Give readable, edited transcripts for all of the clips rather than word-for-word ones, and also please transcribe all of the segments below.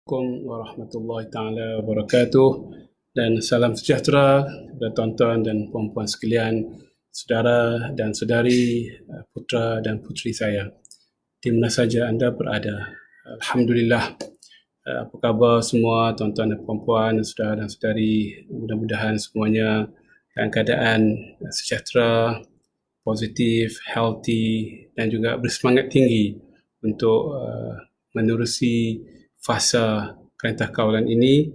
Assalamualaikum warahmatullahi taala wabarakatuh, dan salam sejahtera kepada tuan-tuan dan puan-puan sekalian, saudara dan saudari, putra dan puteri saya di mana saja anda berada. Alhamdulillah. Apa khabar semua tuan-tuan dan puan-puan, saudara dan saudari? Mudah-mudahan semuanya dalam keadaan sejahtera, positif, healthy dan juga bersemangat tinggi untuk menerusi fasa Perintah Kawalan ini.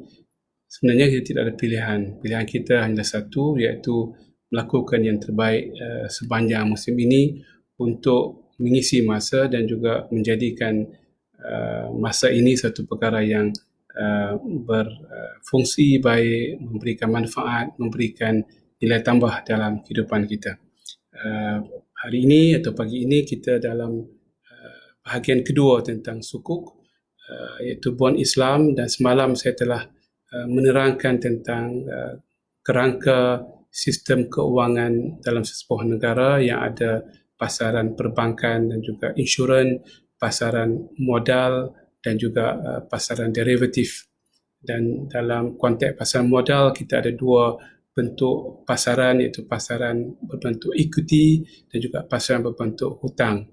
Sebenarnya kita tidak ada pilihan. Pilihan kita hanya satu, iaitu melakukan yang terbaik sepanjang musim ini untuk mengisi masa dan juga menjadikan masa ini satu perkara yang berfungsi baik, memberikan manfaat, memberikan nilai tambah dalam kehidupan kita. Hari ini atau pagi ini kita dalam bahagian kedua tentang sukuk, iaitu bond Islam, dan semalam saya telah menerangkan tentang kerangka sistem keuangan dalam sesebuah negara yang ada pasaran perbankan dan juga insurans, pasaran modal dan juga pasaran derivatif. Dan dalam konteks pasaran modal kita ada dua bentuk pasaran, iaitu pasaran berbentuk equity dan juga pasaran berbentuk hutang.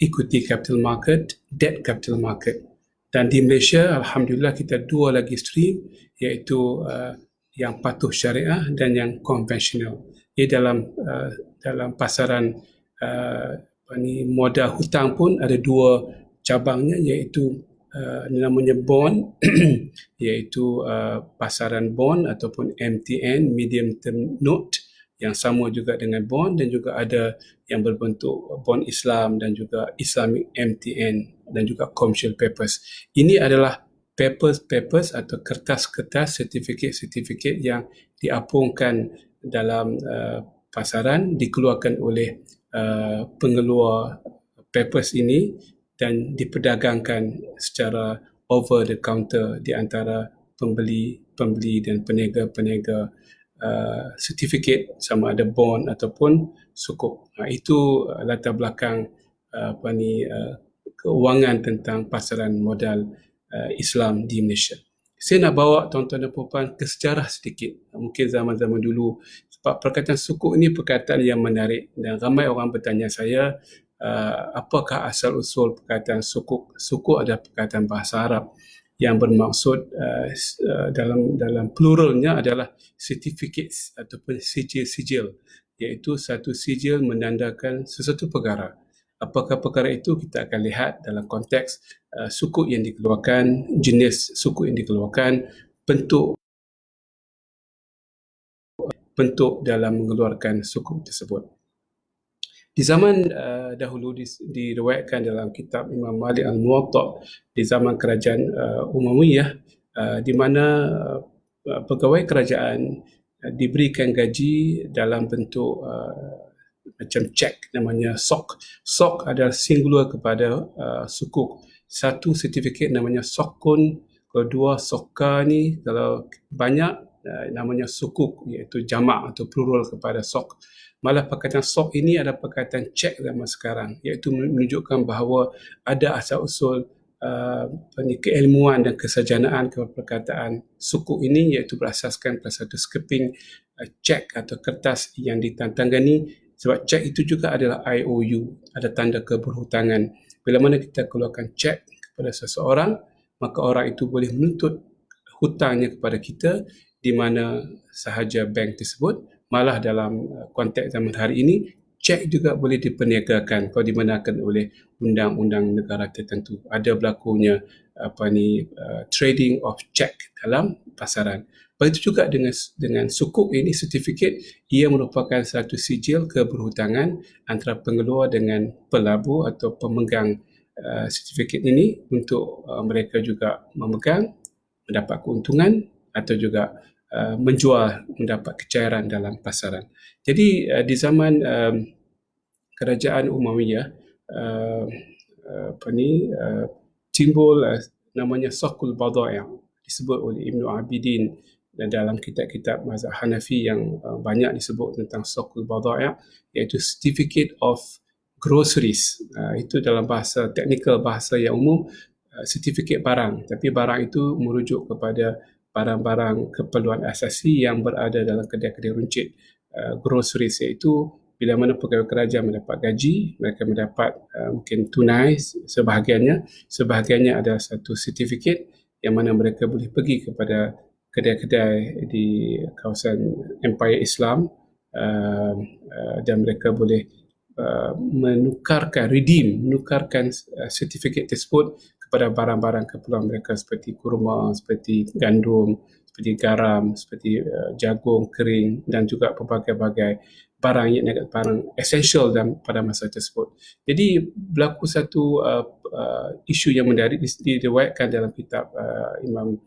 Equity capital market, debt capital market. Dan di Malaysia, Alhamdulillah, kita dua lagi stream, iaitu yang patuh syariah dan yang konvensional. Ia dalam pasaran modal hutang pun ada dua cabangnya, iaitu namanya bond, iaitu pasaran bond ataupun MTN, medium term note, yang sama juga dengan bond, dan juga ada yang berbentuk bond Islam dan juga Islamic MTN dan juga commercial papers. Ini adalah papers atau kertas-kertas, sertifikat yang diapungkan dalam pasaran, dikeluarkan oleh pengeluar papers ini dan diperdagangkan secara over the counter di antara pembeli dan peniaga sertifikat, sama ada bond ataupun sukuk. Itu latar belakang keuangan tentang pasaran modal Islam di Malaysia. Saya nak bawa tuan-tuan dan puan ke sejarah sedikit, mungkin zaman-zaman dulu, sebab perkataan sukuk ini perkataan yang menarik dan ramai orang bertanya saya, apakah asal-usul perkataan sukuk? Sukuk adalah perkataan bahasa Arab yang bermaksud dalam pluralnya adalah certificates ataupun sijil-sijil, iaitu satu sijil menandakan sesuatu perkara. Apakah perkara itu, kita akan lihat dalam konteks sukuk yang dikeluarkan, jenis sukuk yang dikeluarkan, bentuk dalam mengeluarkan sukuk tersebut. Di zaman dahulu diriwayatkan dalam kitab Imam Malik Al-Muwatta di zaman kerajaan Umayyah, di mana pegawai kerajaan diberikan gaji dalam bentuk macam cek, namanya sok. Sok adalah singular kepada sukuk. Satu sertifikat namanya sokun, kedua soka ni kalau banyak namanya sukuk, iaitu jamak atau plural kepada sok. Malah perkataan sok ini adalah perkataan cek zaman sekarang, iaitu menunjukkan bahawa ada asal-usul keilmuan dan kesajanaan kepada perkataan sukuk ini, iaitu berasaskan pada satu skeping cek atau kertas yang ditantangani. Sebab cek itu juga adalah IOU, ada tanda keberhutangan. Bila mana kita keluarkan cek kepada seseorang, maka orang itu boleh menuntut hutangnya kepada kita di mana sahaja bank tersebut. Malah dalam konteks zaman hari ini, cek juga boleh diperniagakan kalau dibenarkan oleh undang-undang negara tertentu. Ada berlakunya trading of check dalam pasaran. Begitu juga dengan sukuk ini, sertifikat, ia merupakan satu sijil keberhutangan antara pengeluar dengan pelabur atau pemegang sertifikat ini untuk mereka juga memegang, mendapat keuntungan atau juga menjual, mendapat kecairan dalam pasaran. Jadi di zaman kerajaan Umayyah, timbul namanya Sokul Badai' disebut oleh Ibnu Abidin, dan dalam kitab-kitab mazhab Hanafi yang banyak disebut tentang Sokul Badai', iaitu Certificate of Groceries. Itu dalam bahasa teknikal, bahasa yang umum, sertifikat barang, tapi barang itu merujuk kepada barang-barang keperluan asasi yang berada dalam kedai-kedai runcit, groceries, iaitu bila mana pegawai kerajaan mendapat gaji, mereka mendapat mungkin tunai sebahagiannya adalah satu sertifikat yang mana mereka boleh pergi kepada kedai-kedai di kawasan Empire Islam, dan mereka boleh menukarkan sertifikat tersebut kepada barang-barang keperluan mereka seperti kurma, seperti gandum, seperti garam, seperti jagung kering dan juga pelbagai-bagai barang yang barang essential pada masa tersebut. Jadi berlaku satu isu yang menarik diriwayatkan dalam kitab Imam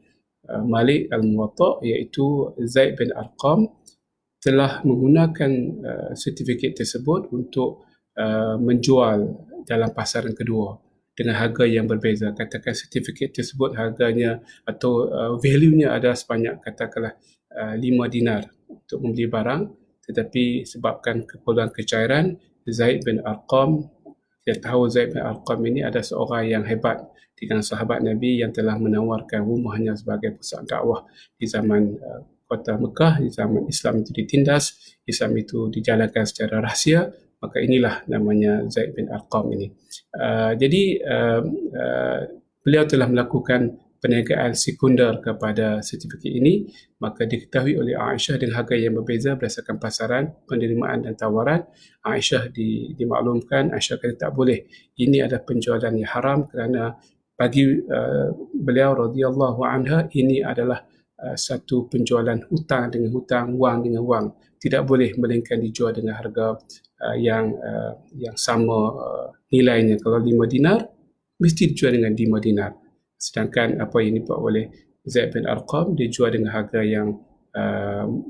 Malik Al-Muwatta, iaitu Zaid bin Arqam telah menggunakan sertifikat tersebut untuk menjual dalam pasaran kedua dengan harga yang berbeza. Katakan sertifikat tersebut harganya atau value-nya adalah sebanyak katakanlah 5 dinar untuk membeli barang, tetapi sebabkan keperluan kecairan, Zaid bin Arqam, kita tahu Zaid bin Arqam ini adalah seorang yang hebat di kalangan sahabat Nabi yang telah menawarkan rumahnya sebagai pusat dakwah di zaman kota Mekah, di zaman Islam itu ditindas, Islam itu dijalankan secara rahsia, maka inilah namanya Zaid bin Arqam ini. Jadi beliau telah melakukan perniagaan sekunder kepada sertifikat ini, maka diketahui oleh Aisyah dengan harga yang berbeza berdasarkan pasaran, penerimaan dan tawaran. Aisyah dimaklumkan, Aisyah kata tak boleh, ini adalah penjualan yang haram kerana bagi beliau radhiyallahu anha ini adalah satu penjualan hutang dengan hutang, wang dengan wang. Tidak boleh melainkan dijual dengan harga yang sama nilainya. Kalau 5 dinar, mesti dijual dengan 5 dinar. Sedangkan apa yang dibuat oleh Zaid bin Arqam, dijual dengan harga yang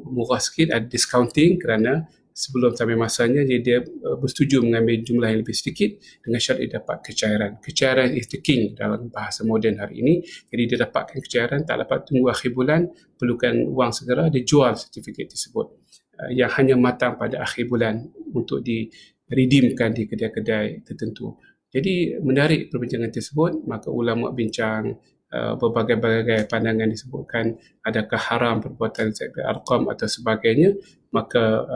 murah sikit, ada discounting kerana sebelum sampai masanya dia bersetuju mengambil jumlah yang lebih sedikit dengan syarat dia dapat kecairan. Kecairan is the king dalam bahasa moden hari ini. Jadi dia dapatkan kecairan, tak dapat tunggu akhir bulan, perlukan wang segera, dia jual sertifikat tersebut yang hanya matang pada akhir bulan untuk di-redeemkan di kedai-kedai tertentu. Jadi menarik perbincangan tersebut, maka ulama bincang berbagai-bagai pandangan disebutkan adakah haram perbuatan Zaid bin Arqam atau sebagainya. Maka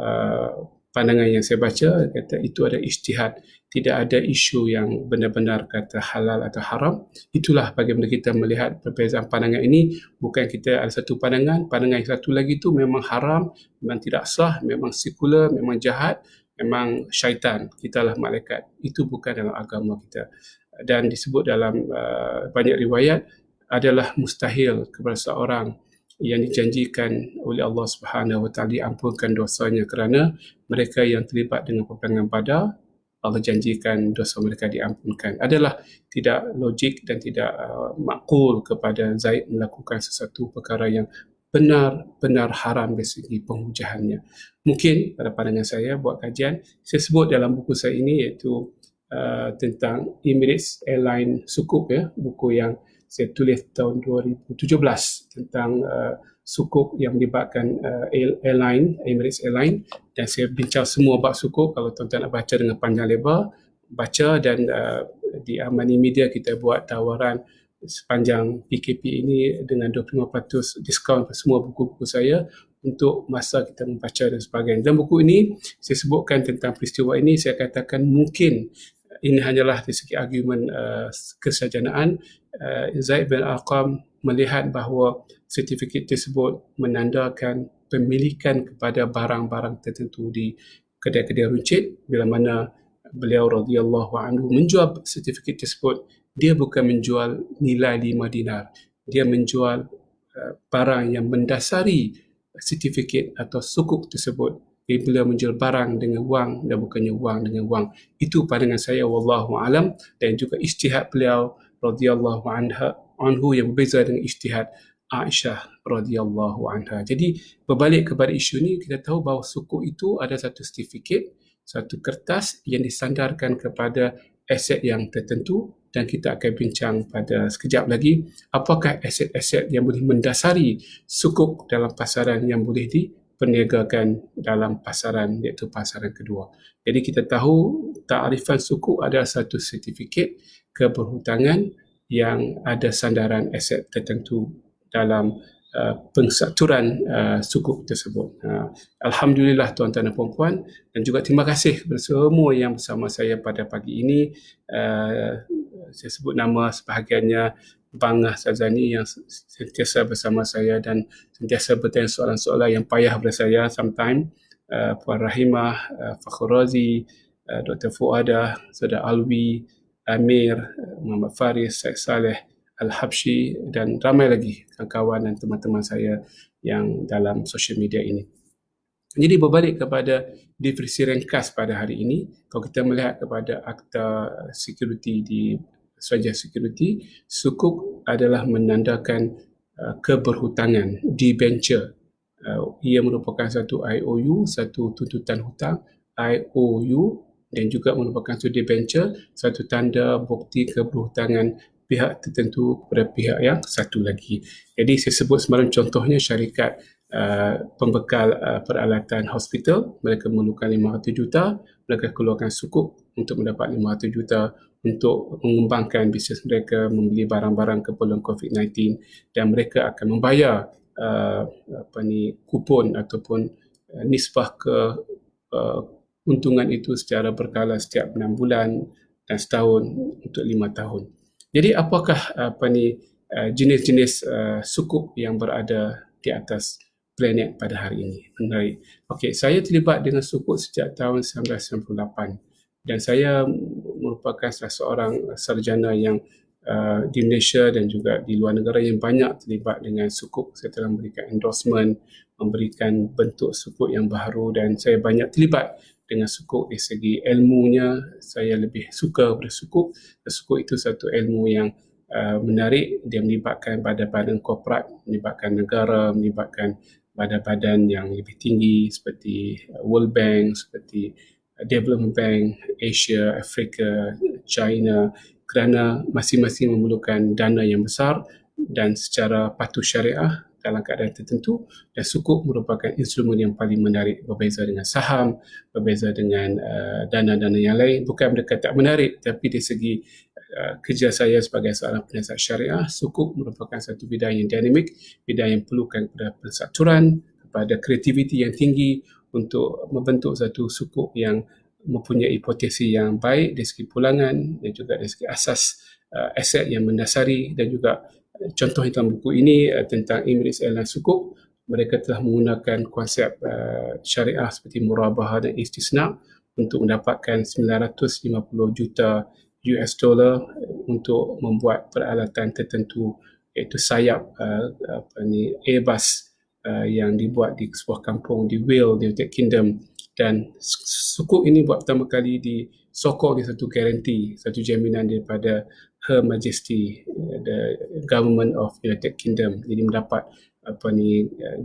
pandangan yang saya baca kata itu ada ijtihad, tidak ada isu yang benar-benar kata halal atau haram. Itulah bagaimana kita melihat perbezaan pandangan ini. Bukan kita ada satu pandangan yang satu lagi itu memang haram, memang tidak sah, memang sekular, memang jahat, memang syaitan, kitalah malaikat. Itu bukan dalam agama kita. Dan disebut dalam banyak riwayat adalah mustahil kepada seorang yang dijanjikan oleh Allah Subhanahu Wa Taala diampunkan dosanya kerana mereka yang terlibat dengan peperangan Badar, Allah janjikan dosa mereka diampunkan. Adalah tidak logik dan tidak makul kepada Zaid melakukan sesuatu perkara yang benar-benar haram dari segi penghujahannya. Mungkin pada pandangan saya buat kajian, saya sebut dalam buku saya ini iaitu tentang Emirates Airline Sukuk, buku yang saya tulis tahun 2017 tentang sukuk yang melibatkan airline, Emirates Airline, dan saya bincang semua bab sukuk. Kalau tuan-tuan nak baca dengan panjang lebar, baca, dan di Amani Media kita buat tawaran sepanjang PKP ini dengan 25% diskaun semua buku-buku saya untuk masa kita membaca dan sebagainya. Dalam buku ini saya sebutkan tentang peristiwa ini. Saya katakan mungkin ini hanyalah dari segi argumen kesarjanaan. Zaid bin Arqam melihat bahawa sertifikat tersebut menandakan pemilikan kepada barang-barang tertentu di kedai-kedai runcit. Bila mana beliau radhiyallahu anhu menjual sertifikat tersebut, dia bukan menjual nilai 5 dinar. Dia menjual barang yang mendasari sertifikat atau sukuk tersebut. Jadi beliau menjual barang dengan wang dan bukannya wang dengan wang. Itu pandangan saya, wallahu alam, dan juga ijtihad beliau radhiyallahu anhu yang berbeza dengan ijtihad Aisyah radhiyallahu anha. Jadi berbalik kepada isu ini, kita tahu bahawa sukuk itu ada satu sertifikat, satu kertas yang disandarkan kepada aset yang tertentu, dan kita akan bincang pada sekejap lagi apakah aset-aset yang boleh mendasari sukuk dalam pasaran yang boleh diperniagakan dalam pasaran, iaitu pasaran kedua. Jadi kita tahu takrifan sukuk adalah satu sertifikat keberhutangan yang ada sandaran aset tertentu dalam pensaturan sukuk tersebut. Alhamdulillah tuan-tuan dan puan-puan, dan juga terima kasih kepada semua yang bersama saya pada pagi ini. Saya sebut nama sebahagiannya, Bangah Sazani yang sentiasa bersama saya dan sentiasa bertanya soalan-soalan yang payah pada saya sometimes. Puan Rahimah, Fakhr Razi, Dr. Fuadah, Saudara Alwi, Amir, Muhammad Faris, Syed Saleh, Al-Habsyi dan ramai lagi kawan-kawan dan teman-teman saya yang dalam social media ini. Jadi berbalik kepada definisi ringkas pada hari ini, kalau kita melihat kepada Akta Security di Australia Security, sukuk adalah menandakan keberhutangan, debenture. Ia merupakan satu IOU, satu tuntutan hutang, IOU, dan juga merupakan satu debenture, satu tanda bukti keberhutangan pihak tertentu kepada pihak yang satu lagi. Jadi saya sebut semalam contohnya syarikat pembekal peralatan hospital, mereka memerlukan 500 juta, mereka keluarkan sukuk untuk mendapat 500 juta untuk mengembangkan bisnes mereka, membeli barang-barang keperluan COVID-19, dan mereka akan membayar kupon ataupun nisbah ke untungan itu secara berkala setiap 6 bulan dan setahun untuk 5 tahun. Jadi apakah jenis-jenis sukuk yang berada di atas planet pada hari ini? Menarik. Okey, saya terlibat dengan sukuk sejak tahun 1998 dan saya merupakan salah seorang sarjana yang di Malaysia dan juga di luar negara yang banyak terlibat dengan sukuk. Saya telah memberikan endorsement, memberikan bentuk sukuk yang baru dan saya banyak terlibat dengan sukuk dari segi ilmunya. Saya lebih suka pada sukuk. Sukuk itu satu ilmu yang menarik. Dia melibatkan badan-badan korporat, melibatkan negara, melibatkan badan-badan yang lebih tinggi seperti World Bank, seperti Development Bank, Asia, Afrika, China, kerana masing-masing memerlukan dana yang besar dan secara patuh syariah dalam keadaan tertentu, dan sukuk merupakan instrumen yang paling menarik, berbeza dengan saham, berbeza dengan dana-dana yang lain. Bukan mereka tak menarik, tapi dari segi kerja saya sebagai seorang penasihat syariah, sukuk merupakan satu bidang yang dinamik, bidang yang perlukan kepada pensaturan, kepada kreativiti yang tinggi untuk membentuk satu sukuk yang mempunyai potensi yang baik dari segi pulangan dan juga dari segi asas aset yang mendasari. Dan juga contoh dalam buku ini tentang Emirates Airlines sukuk, mereka telah menggunakan konsep syariah seperti murabahah dan istisna untuk mendapatkan 950 juta US dollar untuk membuat peralatan tertentu, iaitu sayap Airbus yang dibuat di sebuah kampung di Wales, di United Kingdom. Dan sukuk ini buat pertama kali disokong di satu garanti, satu jaminan daripada Her Majesty, the Government of United Kingdom. Jadi mendapat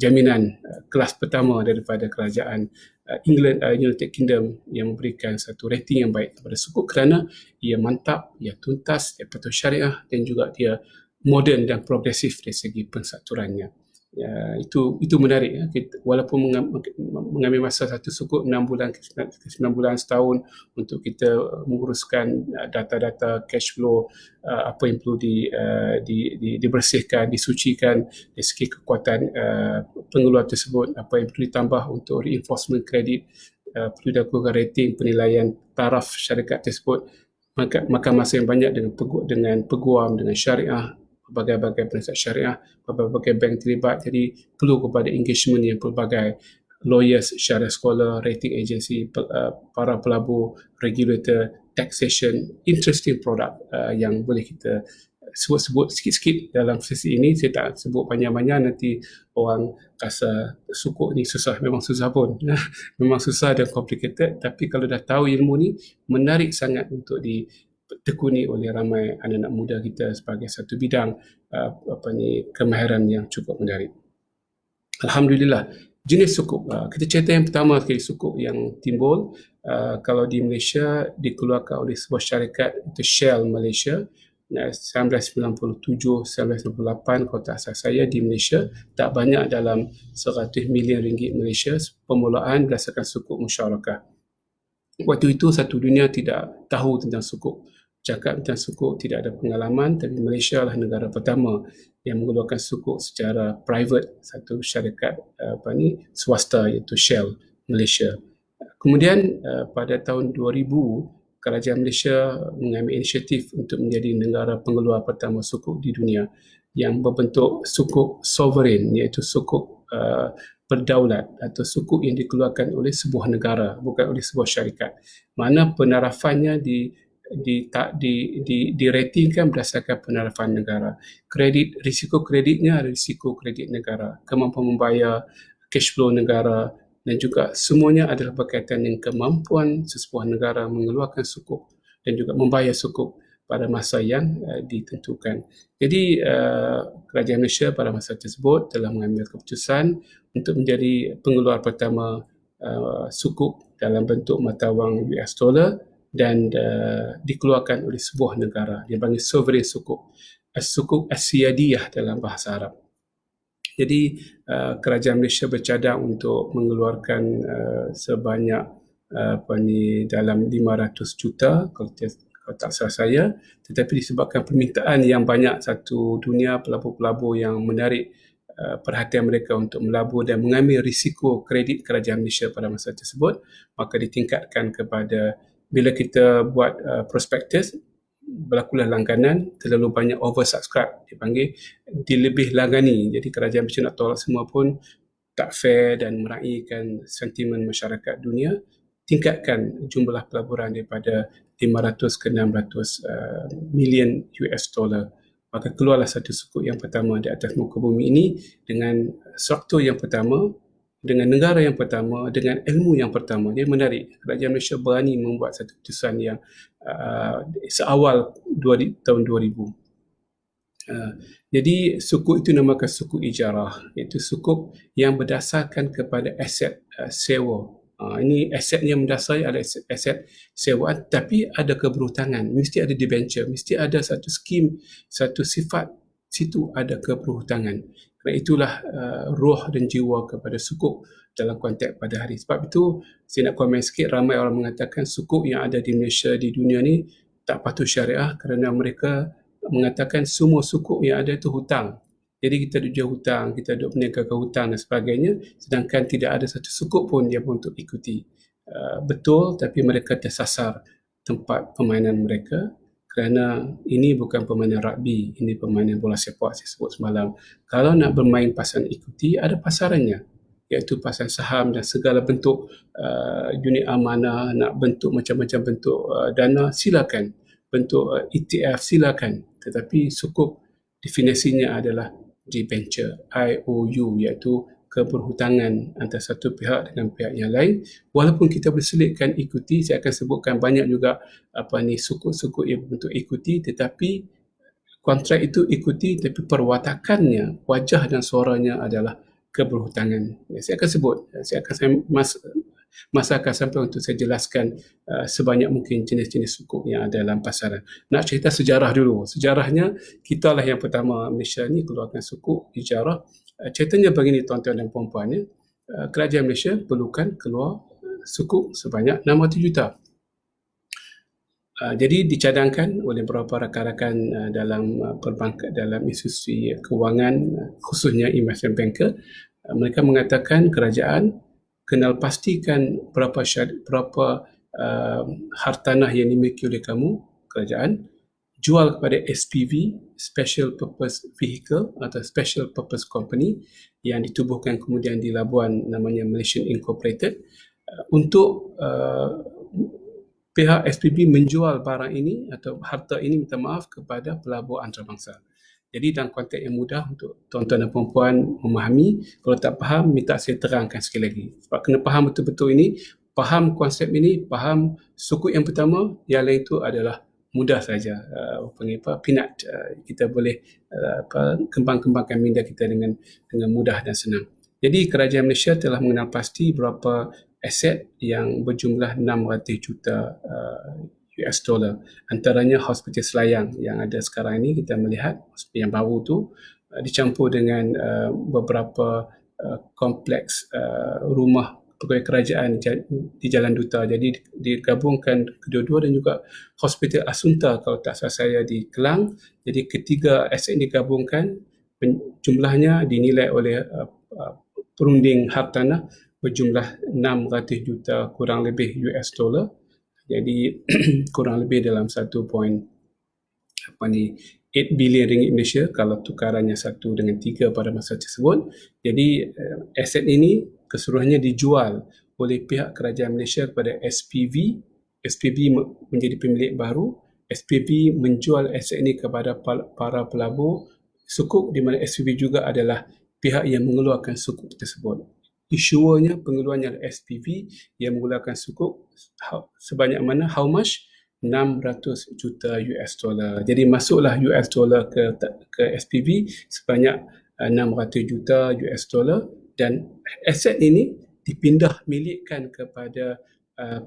jaminan kelas pertama daripada kerajaan England, United Kingdom, yang memberikan satu rating yang baik kepada sukuk kerana ia mantap, ia tuntas, ia patuh syariah dan juga dia moden dan progresif dari segi pensaturannya. Ya, itu menarik ya. Walaupun mengambil masa satu sukuk 6 bulan ke 9 bulan setahun untuk kita menguruskan data-data cash flow, apa yang perlu dibersihkan, disucikan dari segi kekuatan pengeluaran tersebut, apa yang perlu ditambah untuk reinforcement kredit, perlu dilakukan rating penilaian taraf syarikat tersebut, maka masa yang banyak dengan peguam, dengan syariah, berbagai-bagai penasihat syariah, berbagai bank terlibat. Jadi perlu kepada engagement yang pelbagai lawyers, syariah scholar, rating agency, para pelabur, regulator, taxation, interesting product yang boleh kita sebut-sebut sikit-sikit dalam sesi ini. Saya tak sebut panjang-panjang, nanti orang rasa sukuk ni susah. Memang susah pun. Memang susah dan complicated, tapi kalau dah tahu ilmu ni, menarik sangat untuk ditekuni oleh ramai anak-anak muda kita sebagai satu bidang kemahiran yang cukup menarik. Alhamdulillah. Jenis sukuk, kita cerita yang pertama sekali sukuk yang timbul, kalau di Malaysia dikeluarkan oleh sebuah syarikat, itu Shell Malaysia, 1997-1998 kalau tak salah saya di Malaysia, tak banyak dalam 100 million ringgit Malaysia, permulaan berdasarkan sukuk musyarakah. Waktu itu satu dunia tidak tahu tentang sukuk. cakap tentang sukuk tidak ada pengalaman, tapi Malaysia lah negara pertama yang mengeluarkan sukuk secara private, satu syarikat swasta iaitu Shell Malaysia. Kemudian pada tahun 2000, kerajaan Malaysia mengambil inisiatif untuk menjadi negara pengeluar pertama sukuk di dunia yang berbentuk sukuk sovereign, iaitu sukuk berdaulat atau sukuk yang dikeluarkan oleh sebuah negara, bukan oleh sebuah syarikat. Mana penarafannya diratingkan berdasarkan penarafan negara. Risiko kreditnya adalah risiko kredit negara, kemampuan membayar, cash flow negara, dan juga semuanya adalah berkaitan dengan kemampuan sesebuah negara mengeluarkan sukuk dan juga membayar sukuk pada masa yang ditentukan. Jadi kerajaan Malaysia pada masa tersebut telah mengambil keputusan untuk menjadi pengeluar pertama sukuk dalam bentuk mata wang US dollar dan dikeluarkan oleh sebuah negara. Dia panggil sovereign sukuk. Sukuk as-siyadiyah dalam bahasa Arab. Jadi kerajaan Malaysia bercadang untuk mengeluarkan sebanyak dalam 500 juta kalau tak salah saya, tetapi disebabkan permintaan yang banyak satu dunia, pelabur-pelabur yang menarik perhatian mereka untuk melabur dan mengambil risiko kredit kerajaan Malaysia pada masa tersebut, maka ditingkatkan kepada bila kita buat prospektus, berlakulah langganan, terlalu banyak oversubscribe, dipanggil dilebih langani. Jadi kerajaan Malaysia nak tolak semua pun tak fair dan meraihkan sentimen masyarakat dunia. Tingkatkan jumlah pelaburan daripada 500 ke 600 million US dollar. Maka keluarlah satu sukuk yang pertama di atas muka bumi ini dengan struktur yang pertama, dengan negara yang pertama, dengan ilmu yang pertama. Dia menarik. Kerajaan Malaysia berani membuat satu keputusan yang seawal tahun 2000. Jadi sukuk itu namakan sukuk ijarah, iaitu sukuk yang berdasarkan kepada aset sewa. Ini asetnya mendasari adalah aset sewaan, tapi ada keberhutangan, mesti ada debenture, mesti ada satu skim, satu sifat, situ ada keberhutangan. Kerana itulah roh dan jiwa kepada sukuk dalam konteks pada hari. Sebab itu saya nak komen sikit, ramai orang mengatakan sukuk yang ada di Malaysia, di dunia ni tak patuh syariah kerana mereka mengatakan semua sukuk yang ada itu hutang. Jadi kita duduk jual hutang, kita duduk meniagakan hutang dan sebagainya, sedangkan tidak ada satu sukuk pun yang untuk ikuti. Betul, tapi mereka tersasar tempat permainan mereka kerana ini bukan permainan rugby, ini permainan bola sepak saya sebut semalam. Kalau nak bermain pasaran ikuti, ada pasarannya, iaitu pasaran saham dan segala bentuk unit amanah, nak bentuk macam-macam bentuk dana, silakan. Bentuk ETF, silakan. Tetapi sukuk definisinya adalah debenture, IOU, iaitu keberhutangan antara satu pihak dengan pihak yang lain. Walaupun kita boleh selitkan ikuti, saya akan sebutkan banyak juga sukuk-sukuk yang bentuk ikuti, tetapi kontrak itu ikuti, tapi perwatakannya, wajah dan suaranya adalah keberhutangan. Saya akan sebut, masa akan sampai untuk saya jelaskan sebanyak mungkin jenis-jenis sukuk yang ada dalam pasaran. Nak cerita sejarah dulu. Sejarahnya, kita lah yang pertama Malaysia ni keluarkan sukuk ijarah. Ceritanya begini tuan-tuan dan puan-puan, kerajaan Malaysia perlukan keluar sukuk sebanyak 600 juta. Jadi dicadangkan oleh beberapa rakan-rakan dalam perbankan, dalam institusi kewangan, khususnya investment banker. Mereka mengatakan kerajaan kenal pastikan berapa hartanah yang dimiliki oleh kamu, kerajaan, jual kepada SPV, Special Purpose Vehicle atau Special Purpose Company yang ditubuhkan kemudian di Labuan, namanya Malaysian Incorporated, untuk pihak SPV menjual barang ini atau harta ini, minta maaf, kepada pelabur antarabangsa. Jadi dalam konteks yang mudah untuk tuan-tuan dan puan-puan memahami. Kalau tak faham, minta saya terangkan sekali lagi. Sebab kena faham betul-betul ini, faham konsep ini, faham sukuk yang pertama, yang lain itu adalah mudah saja. Peanut. Kita boleh kembang-kembangkan minda kita dengan mudah dan senang. Jadi kerajaan Malaysia telah mengenal pasti berapa aset yang berjumlah 600 juta US dollar. Antaranya Hospital Selayang yang ada sekarang ini, kita melihat hospital yang baru tu dicampur dengan beberapa kompleks rumah pegawai kerajaan di Jalan Duta. Jadi digabungkan kedua-dua, dan juga Hospital Asunta kalau tak salah saya di Kelang. Jadi ketiga aset digabungkan, jumlahnya dinilai oleh perunding hartanah berjumlah 600 juta kurang lebih US dollar. Jadi kurang lebih dalam 8 bilion ringgit Malaysia kalau tukarannya 1/3 pada masa tersebut. Jadi aset ini keseluruhannya dijual oleh pihak kerajaan Malaysia kepada SPV. SPV menjadi pemilik baru. SPV menjual aset ini kepada para pelabur sukuk, di mana SPV juga adalah pihak yang mengeluarkan sukuk tersebut. Issuernya, pengeluarnya adalah SPV yang mengeluarkan sukuk sebanyak mana? How much? 600 juta US dollar. Jadi masuklah US dollar ke SPV sebanyak 600 juta US dollar, dan aset ini dipindah milikkan kepada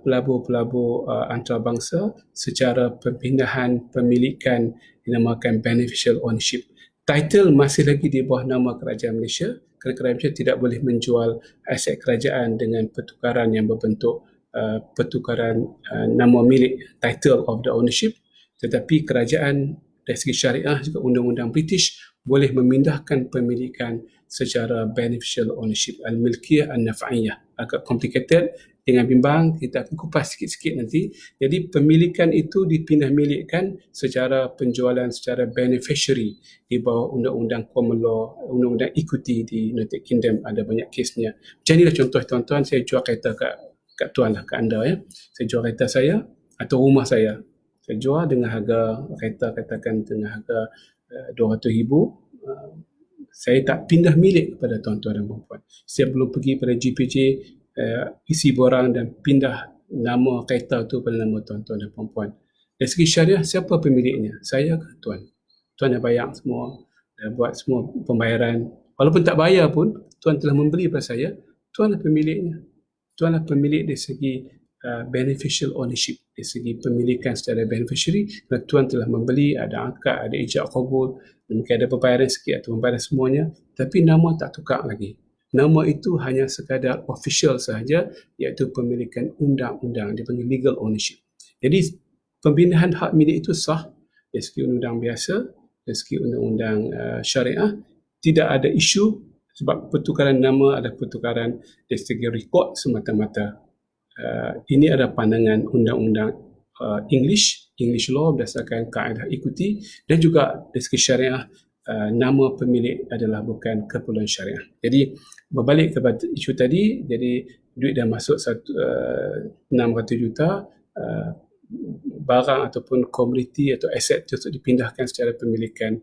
pelabur-pelabur antarabangsa secara perpindahan pemilikan dinamakan beneficial ownership. Title masih lagi di bawah nama kerajaan Malaysia, kerana kerajaan Malaysia tidak boleh menjual aset kerajaan dengan pertukaran yang berbentuk pertukaran nama milik, title of the ownership. Tetapi kerajaan dari segi syariah juga undang-undang British boleh memindahkan pemilikan secara beneficial ownership, al-milkiyah an-naf'iyah. Agak complicated, jangan bimbang, kita akan kupas sikit-sikit nanti. Jadi pemilikan itu dipindah milikkan secara penjualan secara beneficiary di bawah undang-undang common law, undang-undang equity di United Kingdom, ada banyak kesnya. Macam inilah contoh tuan-tuan, saya jual kereta kat tuan lah, kat anda ya. Saya jual kereta saya atau rumah saya. Saya jual dengan harga kereta, katakan dengan harga 200,000. Saya tak pindah milik kepada tuan-tuan dan puan-puan. Saya belum pergi pada GPJ, isi borang dan pindah nama kereta tu pada nama tuan-tuan dan puan-puan. Dari segi syariah, siapa pemiliknya? Saya ke tuan? Tuan dah bayar semua, dah buat semua pembayaran. Walaupun tak bayar pun, tuan telah membeli pada saya, tuan adalah pemiliknya. Tuanlah pemilik dari segi beneficial ownership, dari segi pemilikan secara beneficiary, kerana tuan telah membeli, ada akad, ada ijab kabul, mungkin ada pembayaran sikit atau pembayaran semuanya, tapi nama tak tukar lagi. Nama itu hanya sekadar official sahaja, iaitu pemilikan undang-undang, dipanggil legal ownership. Jadi pembinaan hak milik itu sah dari segi undang-undang biasa, dari segi undang-undang syariah, tidak ada isu. Sebab pertukaran nama adalah pertukaran dari segi rekod semata-mata. Ini adalah pandangan undang-undang English law berdasarkan kaedah equity, dan juga dari segi syariah, nama pemilik adalah bukan keperluan syariah. Jadi berbalik kepada isu tadi, jadi duit dah masuk 600 juta, barang ataupun komoditi atau aset tersebut dipindahkan secara pemilikan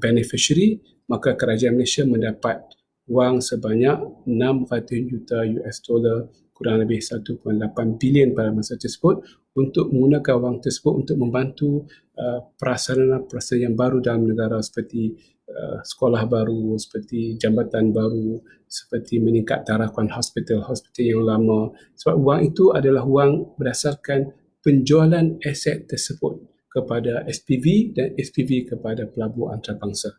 beneficiary, maka kerajaan Malaysia mendapat wang sebanyak 600 juta US dollar, kurang lebih 1.8 bilion pada masa tersebut, untuk menggunakan wang tersebut untuk membantu prasarana-prasarana yang baru dalam negara, seperti sekolah baru, seperti jambatan baru, seperti meningkat tarakan hospital yang lama. Sebab wang itu adalah wang berdasarkan penjualan aset tersebut kepada SPV dan SPV kepada pelabur antarabangsa.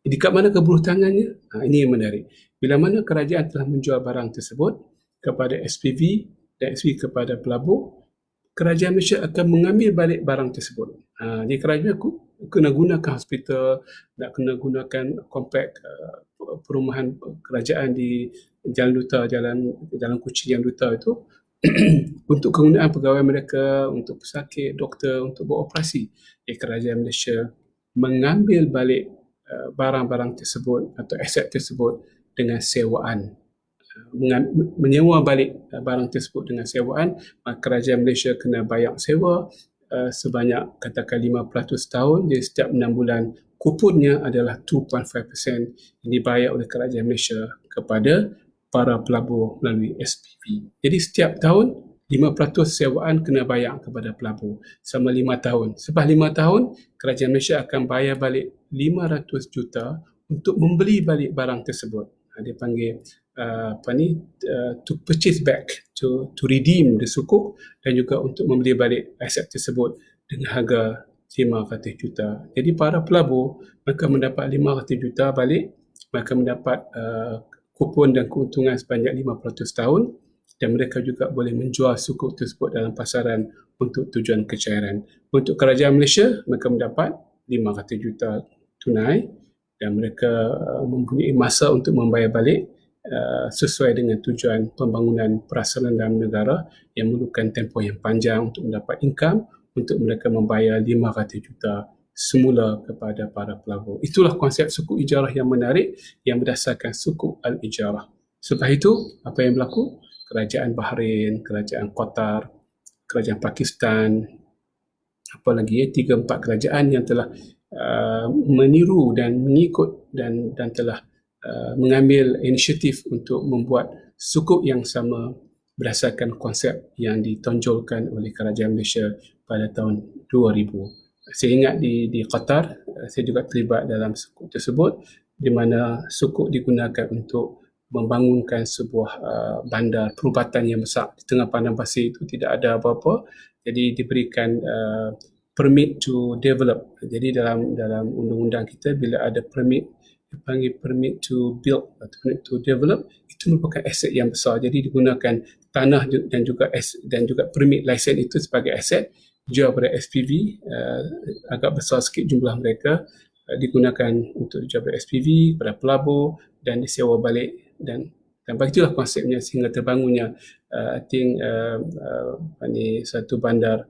Jadi kat mana keberutangannya? Ini yang menarik. Bila mana kerajaan telah menjual barang tersebut kepada SPV dan SPV kepada pelabur, kerajaan Malaysia akan mengambil balik barang tersebut. Jadi kerajaan kena gunakan hospital, nak kena gunakan komplek perumahan kerajaan di Jalan Duta, Jalan Kuching Jalan Duta itu untuk kegunaan pegawai mereka, untuk pesakit, doktor, untuk beroperasi. Kerajaan Malaysia mengambil balik barang-barang tersebut atau aset tersebut dengan sewaan, menyewa balik barang tersebut dengan sewaan. Maka kerajaan Malaysia kena bayar sewa sebanyak katakan 5% tahun. Jadi setiap 6 bulan kuponnya adalah 2.5% yang dibayar oleh kerajaan Malaysia kepada para pelabur melalui SPV. Jadi setiap tahun 5% sewaan kena bayar kepada pelabur selama 5 tahun. Selepas 5 tahun, kerajaan Malaysia akan bayar balik 500 juta untuk membeli balik barang tersebut. Dia panggil to purchase back, to redeem the sukuk, dan juga untuk membeli balik aset tersebut dengan harga 500 juta. Jadi para pelabur mereka mendapat 500 juta balik, mereka mendapat kupon dan keuntungan sebanyak 5% tahun. dan mereka juga boleh menjual sukuk tersebut dalam pasaran untuk tujuan kecairan. Untuk kerajaan Malaysia, mereka mendapat 500 juta tunai dan mereka mempunyai masa untuk membayar balik sesuai dengan tujuan pembangunan perasaran dalam negara yang memerlukan tempoh yang panjang untuk mendapat income untuk mereka membayar 500 juta semula kepada para pelabur. Itulah konsep sukuk ijarah yang menarik yang berdasarkan sukuk al-ijarah. Sebab itu, apa yang berlaku? Kerajaan Bahrain, kerajaan Qatar, kerajaan Pakistan, apa lagi 3-4 kerajaan yang telah meniru dan mengikut dan telah mengambil inisiatif untuk membuat sukuk yang sama berdasarkan konsep yang ditonjolkan oleh kerajaan Malaysia pada tahun 2000. Saya ingat di Qatar, saya juga terlibat dalam sukuk tersebut di mana sukuk digunakan untuk membangunkan sebuah bandar perubatan yang besar di tengah padang pasir itu tidak ada apa-apa, jadi diberikan permit to develop. Jadi dalam undang-undang kita bila ada permit dipanggil permit to build atau permit to develop, itu merupakan aset yang besar. Jadi digunakan tanah dan juga permit lesen itu sebagai aset jual pada SPV, agak besar sikit jumlah mereka, digunakan untuk jual pada SPV, pada pelabur dan disewa balik dan begitulah konsepnya sehingga terbangunnya satu bandar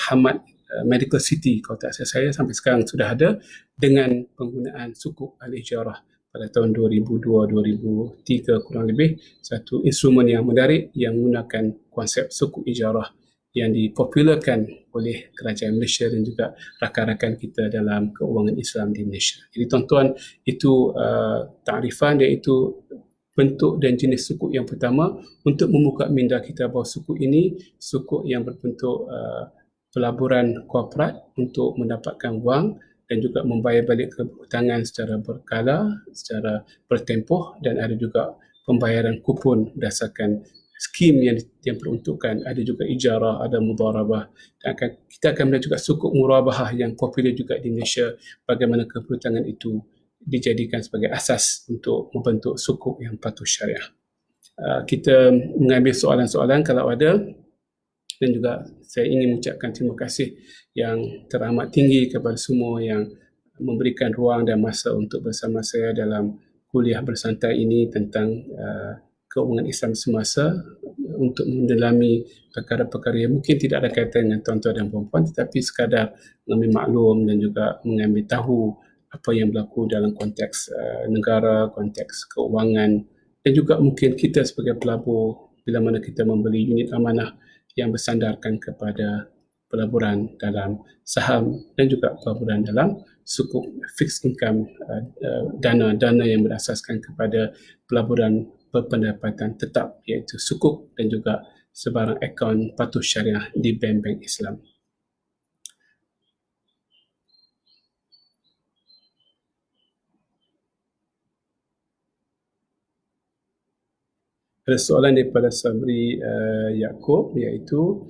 Hamad Medical City kalau tak salah saya sampai sekarang sudah ada dengan penggunaan sukuk al-ijarah pada tahun 2002-2003 kurang lebih, satu instrumen yang menarik yang menggunakan konsep sukuk ijarah yang dipopularkan oleh kerajaan Malaysia dan juga rakan-rakan kita dalam keuangan Islam di Malaysia. Jadi tuan-tuan, itu takrifan iaitu bentuk dan jenis sukuk yang pertama untuk membuka minda kita bahawa sukuk ini sukuk yang berbentuk pelaburan korporat untuk mendapatkan wang dan juga membayar balik kehutangan secara berkala, secara bertempoh dan ada juga pembayaran kupon berdasarkan skim yang diperuntukkan, ada juga ijarah, ada mudharabah. Dan kita akan melihat juga sukuk murabahah yang popular juga di Malaysia, bagaimana kehutangan itu dijadikan sebagai asas untuk membentuk sukuk yang patuh syariah. Kita mengambil soalan-soalan kalau ada dan juga saya ingin mengucapkan terima kasih yang teramat tinggi kepada semua yang memberikan ruang dan masa untuk bersama saya dalam kuliah bersantai ini tentang keuangan Islam semasa untuk mendalami perkara-perkara yang mungkin tidak ada kaitan dengan tuan-tuan dan puan-puan tetapi sekadar mengambil maklum dan juga mengambil tahu apa yang berlaku dalam konteks negara, konteks keuangan dan juga mungkin kita sebagai pelabur bila mana kita membeli unit amanah yang bersandarkan kepada pelaburan dalam saham dan juga pelaburan dalam sukuk fixed income, dana yang berasaskan kepada pelaburan berpendapatan tetap iaitu sukuk dan juga sebarang akaun patuh syariah di bank-bank Islam. Ada soalan daripada Sabri Yaakob iaitu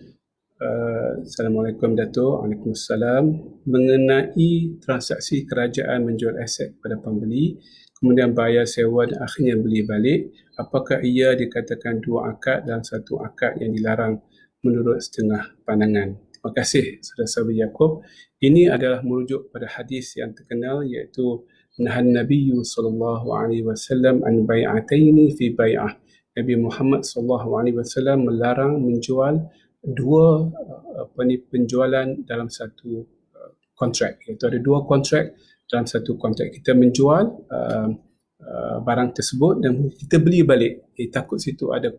Assalamualaikum Dato'. Waalaikumsalam. Mengenai transaksi kerajaan menjual aset kepada pembeli kemudian bayar sewa dan akhirnya beli balik, apakah ia dikatakan dua akad dalam satu akad yang dilarang menurut setengah pandangan? Terima kasih Saudara Sabri Yaakob. Ini adalah merujuk pada hadis yang terkenal iaitu Nahan Nabi sallallahu alaihi wasallam an bai'ataini fi bai'ah. Nabi Muhammad sallallahu alaihi wasallam melarang menjual dua penjualan dalam satu kontrak, iaitu ada dua kontrak dalam satu kontrak. Kita menjual barang tersebut dan kita beli balik. Takut situ ada,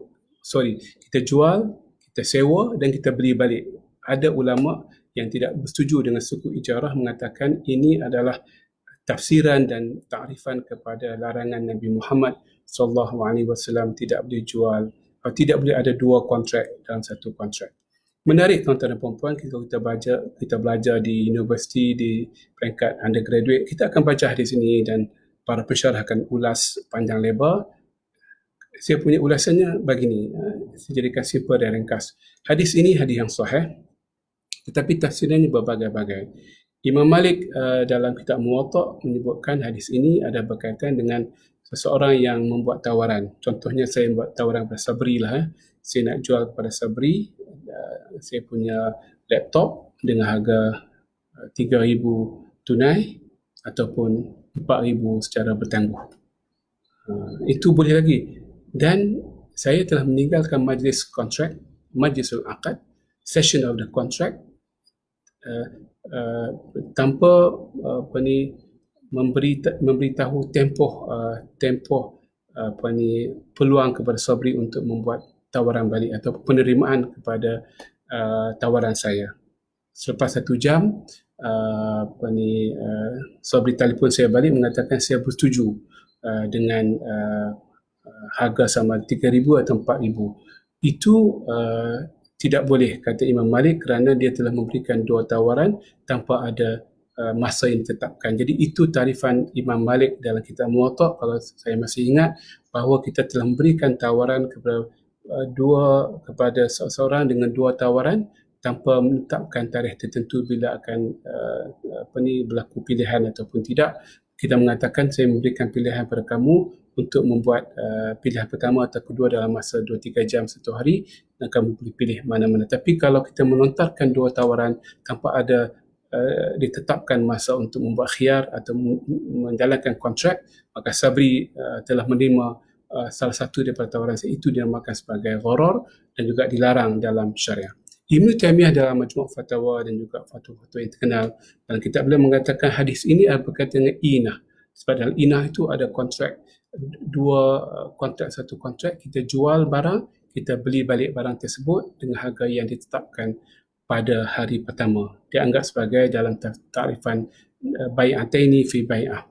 kita jual, kita sewa dan kita beli balik. Ada ulama yang tidak bersetuju dengan suku ijarah mengatakan ini adalah tafsiran dan takrifan kepada larangan Nabi Muhammad sallallahu alaihi wasallam tidak boleh jual atau tidak boleh ada dua kontrak dalam satu kontrak. Menarik tuan-tuan dan puan-puan, kita belajar di universiti di peringkat undergraduate, kita akan baca hadis ini dan para pensyarah akan ulas panjang lebar. Saya punya ulasannya begini, saya jadikan simple dan ringkas. Hadis ini hadis yang sahih, tetapi tafsirannya berbagai-bagai. Imam Malik dalam kitab Muwatta menyebutkan hadis ini ada berkaitan dengan seseorang yang membuat tawaran. Contohnya saya membuat tawaran kepada Sabri lah. Saya nak jual kepada Sabri saya punya laptop dengan harga 3,000 tunai ataupun 4,000 secara bertangguh. Itu boleh lagi. Dan saya telah meninggalkan majlis kontrak, majlisul akad, session of the contract tanpa memberitahu tempoh peluang kepada Sabri untuk membuat tawaran balik atau penerimaan kepada tawaran saya. Selepas 1 jam Sabri telefon saya balik mengatakan saya bersetuju dengan harga sama 3,000 atau 4,000. Itu tidak boleh, kata Imam Malik, kerana dia telah memberikan 2 tawaran tanpa ada masa yang ditetapkan. Jadi itu tarifan Imam Malik dalam kitab Muwatta. Kalau saya masih ingat bahawa kita telah memberikan tawaran kepada seseorang dengan 2 tawaran tanpa menetapkan tarikh tertentu bila akan berlaku pilihan ataupun tidak. Kita mengatakan saya memberikan pilihan kepada kamu untuk membuat pilihan pertama atau kedua dalam masa 2-3 jam 1 hari dan kamu boleh pilih mana-mana. Tapi kalau kita melontarkan 2 tawaran tanpa ada ditetapkan masa untuk membuat khiyar atau menjalankan kontrak, maka Sabri telah menerima salah satu daripada tawaran saya. Itu dinamakan sebagai gharar dan juga dilarang dalam syariah. Ibn Taymiyah dalam Majmu' Fatawa dan juga fatwa-fatwa yang terkenal dalam kitab beliau mengatakan hadis ini ada berkaitan dengan inah. Sebab dalam inah itu ada kontrak, 2 kontrak, 1 kontrak, kita jual barang, kita beli balik barang tersebut dengan harga yang ditetapkan pada hari pertama. Dianggap sebagai dalam tarifan bai'ataini fi bai'ah.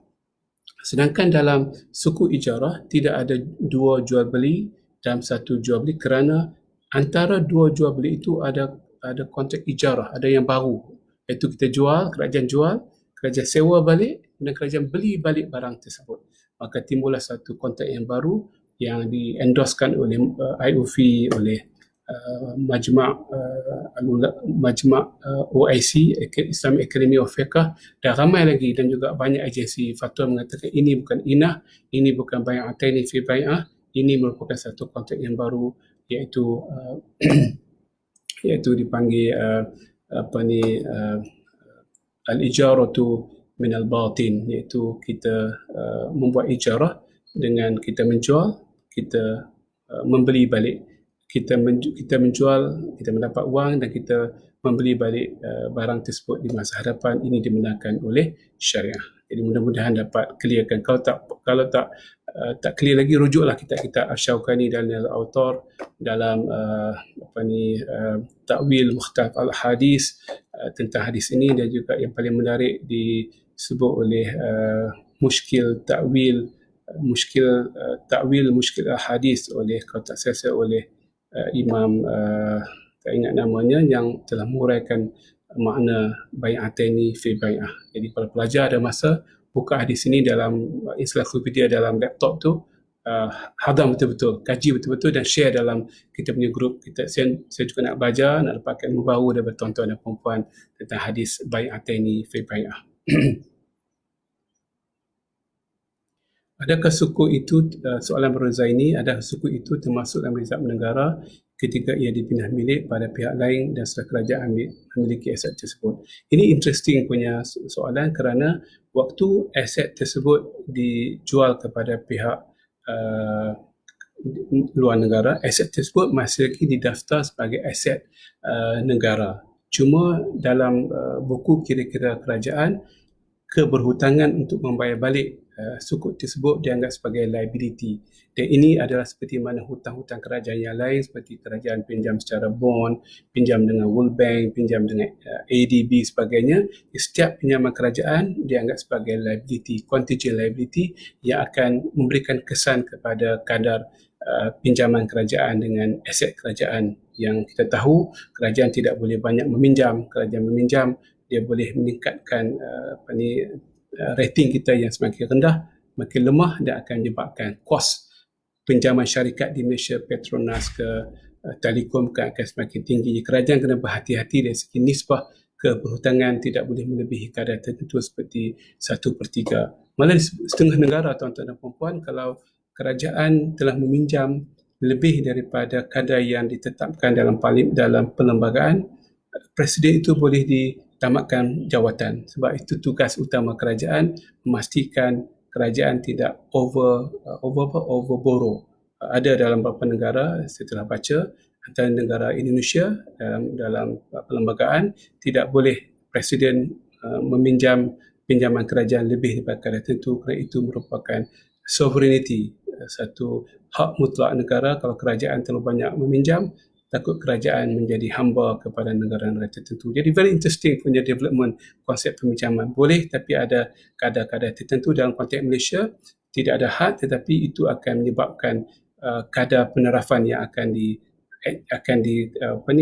Sedangkan dalam suku ijarah tidak ada 2 jual beli dalam 1 jual beli, kerana antara 2 jual beli itu ada kontrak ijarah, ada yang baru, iaitu kita jual, kerajaan sewa balik dan kerajaan beli balik barang tersebut. Maka timbullah satu kontrak yang baru yang diendoskan oleh IOF, oleh Majma' OIC, Islamic Academy of Fiqh, dan ramai lagi, dan juga banyak agensi fatwa mengatakan ini bukan inah, ini bukan bai'ataini fi bai'ah, ini merupakan satu kontrak yang baru, iaitu dipanggil al-ijaratu min al-batin, iaitu kita membuat ijarah dengan kita menjual, kita membeli balik, kita menjual, kita mendapat wang dan kita membeli balik barang tersebut di masa hadapan. Ini dibenarkan oleh syariah. Jadi mudah-mudahan dapat clearkan. Kalau tak clear lagi, rujuklah kitab Asy-Syaukani dan Al-Awtar dalam takwil mukhtalaf al-hadis tentang hadis ini, dan juga yang paling menarik disebut oleh muskil takwil al-hadis oleh, kalau tak salah, oleh Imam tak ingat namanya, yang telah menguraikan makna bai'ataini fi bai'ah. Jadi para pelajar ada masa buka hadis ini dalam ensiklopedia dalam laptop tu, hadam betul-betul, kaji betul-betul dan share dalam kita punya grup kita. Saya juga nak belajar, nak dapatkan ilmu baru daripada tuan-tuan dan puan-puan tentang hadis bai'ataini fi bai'ah. Adakah suku itu, soalan Rozaini, adakah suku itu termasuk dalam rizab negara ketika ia dipindah milik pada pihak lain dan setelah kerajaan memiliki aset tersebut? Ini interesting punya soalan, kerana waktu aset tersebut dijual kepada pihak luar negara, aset tersebut masih lagi didaftar sebagai aset negara. Cuma dalam buku kira-kira kerajaan, keberhutangan untuk membayar balik sukuk tersebut dianggap sebagai liability. Dan ini adalah seperti mana hutang-hutang kerajaan yang lain, seperti kerajaan pinjam secara bond, pinjam dengan World Bank, pinjam dengan ADB sebagainya. Setiap pinjaman kerajaan dianggap sebagai liability, contingent liability, yang akan memberikan kesan kepada kadar pinjaman kerajaan dengan aset kerajaan. Yang kita tahu, kerajaan tidak boleh banyak meminjam. Kerajaan meminjam, dia boleh meningkatkan rating kita yang semakin rendah, makin lemah, dan akan menyebabkan kos pinjaman syarikat di Malaysia, Petronas ke Telekom akan semakin tinggi. Kerajaan kena berhati-hati dari segi nisbah keberhutangan tidak boleh melebihi kadar tertentu seperti 1/3. Malah di setengah negara, tuan-tuan dan puan-puan, kalau kerajaan telah meminjam lebih daripada kadar yang ditetapkan dalam perlembagaan, presiden itu boleh ditamatkan jawatan. Sebab itu tugas utama kerajaan, memastikan kerajaan tidak over borrow. Ada dalam beberapa negara, saya telah baca, antara negara Indonesia dalam perlembagaan, tidak boleh presiden meminjam pinjaman kerajaan lebih daripada kadar tertentu, kerana itu merupakan sovereignty, satu hak mutlak negara. Kalau kerajaan terlalu banyak meminjam, takut kerajaan menjadi hamba kepada negara-negara tertentu. Jadi very interesting punya development konsep peminjaman. Boleh, tapi ada kadar-kadar tertentu. Dalam konteks Malaysia tidak ada had, tetapi itu akan menyebabkan kadar penerafan yang akan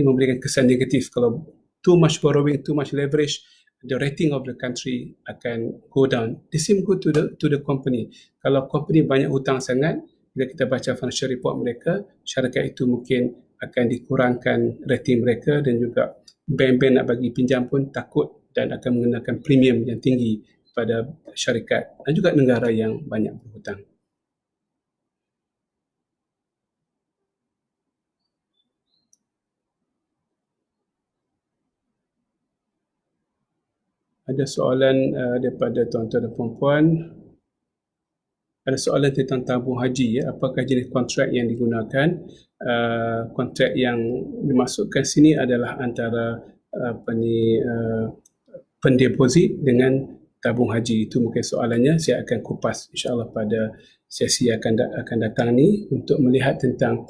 memberikan kesan negatif. Kalau too much borrowing, too much leverage, the rating of the country akan go down. The same go to the company. Kalau company banyak hutang sangat, bila kita baca financial report mereka, syarikat itu mungkin akan dikurangkan rating mereka, dan juga bank-bank nak bagi pinjam pun takut dan akan mengenakan premium yang tinggi pada syarikat dan juga negara yang banyak berhutang. Ada soalan daripada tuan-tuan dan puan-puan. Ada soalan tentang tabung haji. Apakah jenis kontrak yang digunakan? Kontrak yang dimasukkan sini adalah antara pendeposit dengan tabung haji. Itu mungkin soalannya. Saya akan kupas insyaAllah pada sesi akan datang ni untuk melihat tentang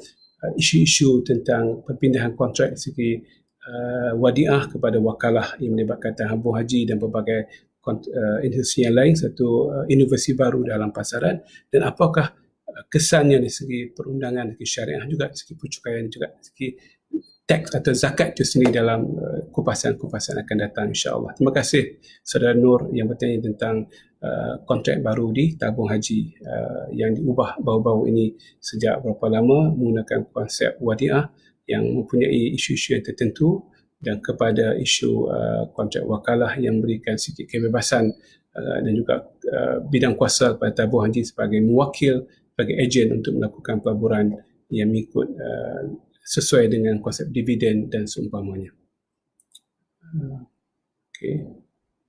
isu-isu tentang perpindahan kontrak dari segi wadiah kepada wakalah yang melibatkan tabung haji dan berbagai industri yang lain, satu inovasi baru dalam pasaran. Dan apakah kesannya dari segi perundangan, dari segi syariah, juga dari segi percukaian, juga dari segi teks atau zakat itu sendiri dalam kupasan-kupasan akan datang insyaAllah. Terima kasih Saudara Nur yang bertanya tentang kontrak baru di tabung haji yang diubah baru-baru ini sejak berapa lama menggunakan konsep wadiah yang mempunyai isu-isu yang tertentu, dan kepada isu kontrak wakalah yang memberikan sikit kebebasan dan juga bidang kuasa kepada tabung haji sebagai mewakil, sebagai ejen untuk melakukan pelaburan yang mengikut sesuai dengan konsep dividen dan seumpamanya. Okay.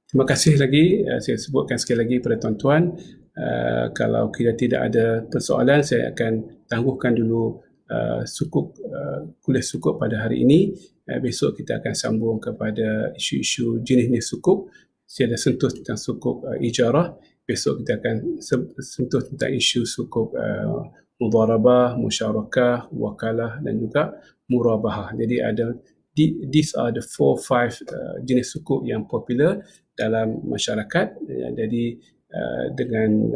Terima kasih lagi. Saya sebutkan sekali lagi kepada tuan-tuan, kalau kita tidak ada persoalan, saya akan tangguhkan dulu kuliah sukuk pada hari ini. Besok kita akan sambung kepada isu-isu jenis-jenis sukuk. Saya dah sentuh tentang sukuk ijarah. Besok kita akan sentuh tentang isu sukuk mudharabah, musyarakah, wakalah dan juga murabahah. Jadi these are the 4-5 jenis sukuk yang popular dalam masyarakat. Jadi dengan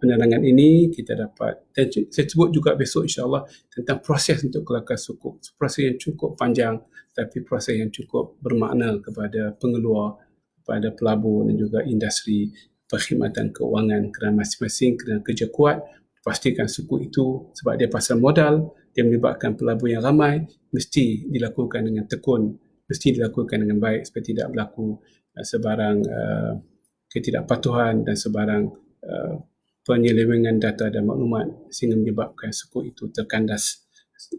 penerangan ini kita dapat, dan saya sebut juga besok insyaAllah tentang proses untuk kelakar sukuk. Proses yang cukup panjang, tapi proses yang cukup bermakna kepada pengeluar, kepada pelabur dan juga industri perkhidmatan keuangan, kerana masing-masing kena kerja kuat pastikan sukuk itu, sebab dia pasal modal, dia melibatkan pelabur yang ramai, mesti dilakukan dengan tekun, mesti dilakukan dengan baik supaya tidak berlaku sebarang ketidakpatuhan dan sebarang penyelewengan data dan maklumat sehingga menyebabkan suku itu terkandas,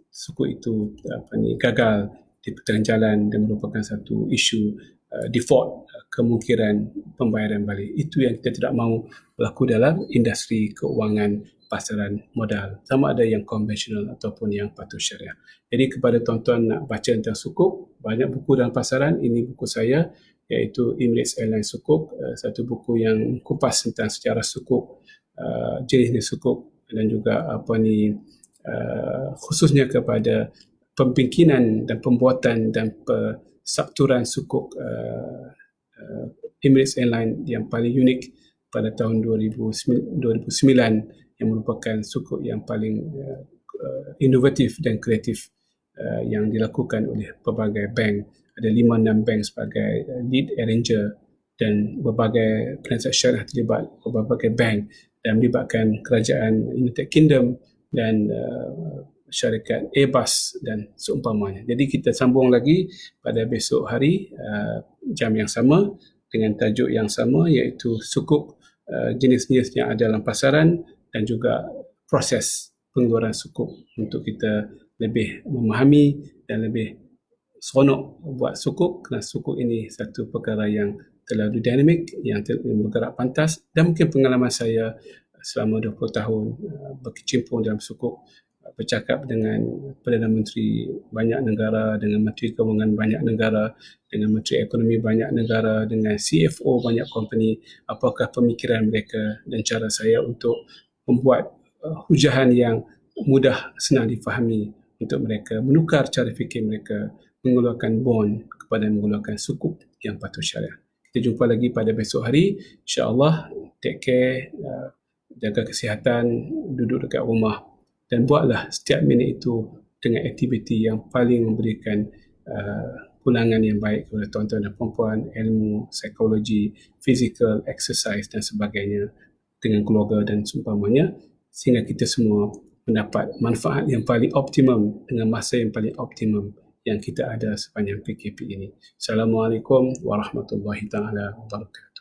suku itu gagal di pertengahan jalan dan merupakan satu isu default, kemungkinan pembayaran balik. Itu yang kita tidak mahu berlaku dalam industri keuangan pasaran modal, sama ada yang konvensional ataupun yang patuh syariah. Jadi kepada tuan-tuan nak baca tentang sukuk, banyak buku dalam pasaran. Ini buku saya, iaitu Emirates Airlines Sukuk, satu buku yang kupas tentang sejarah sukuk, jenis sukuk dan juga khususnya kepada pembingkinan dan pembuatan dan persabturan sukuk Emirates Airlines yang paling unik pada tahun 2009 yang merupakan sukuk yang paling inovatif dan kreatif yang dilakukan oleh pelbagai bank. Ada 5-6 bank sebagai lead arranger dan berbagai transaksi syariah terlibat berbagai bank dan melibatkan kerajaan United Kingdom dan syarikat Airbus dan seumpamanya. Jadi kita sambung lagi pada besok hari jam yang sama dengan tajuk yang sama, iaitu sukuk, jenis-jenis yang ada dalam pasaran dan juga proses pengeluaran sukuk untuk kita lebih memahami dan lebih seronok buat sukuk, kerana sukuk ini satu perkara yang terlalu dinamik, yang bergerak pantas, dan mungkin pengalaman saya selama 20 tahun berkecimpung dalam sukuk, bercakap dengan Perdana Menteri banyak negara, dengan Menteri Kewangan banyak negara, dengan Menteri Ekonomi banyak negara, dengan CFO banyak company, apakah pemikiran mereka dan cara saya untuk membuat hujahan yang mudah, senang difahami untuk mereka, menukar cara fikir mereka, mengeluarkan bond kepada mengeluarkan sukuk yang patuh syariah. Kita jumpa lagi pada besok hari. InsyaAllah, take care, jaga kesihatan, duduk dekat rumah dan buatlah setiap minit itu dengan aktiviti yang paling memberikan pulangan yang baik kepada tuan-tuan dan puan-puan, ilmu, psikologi, physical, exercise dan sebagainya dengan keluarga dan seumpamanya, sehingga kita semua mendapat manfaat yang paling optimum dengan masa yang paling optimum yang kita ada sepanjang PKP ini. Assalamualaikum warahmatullahi taala wabarakatuh.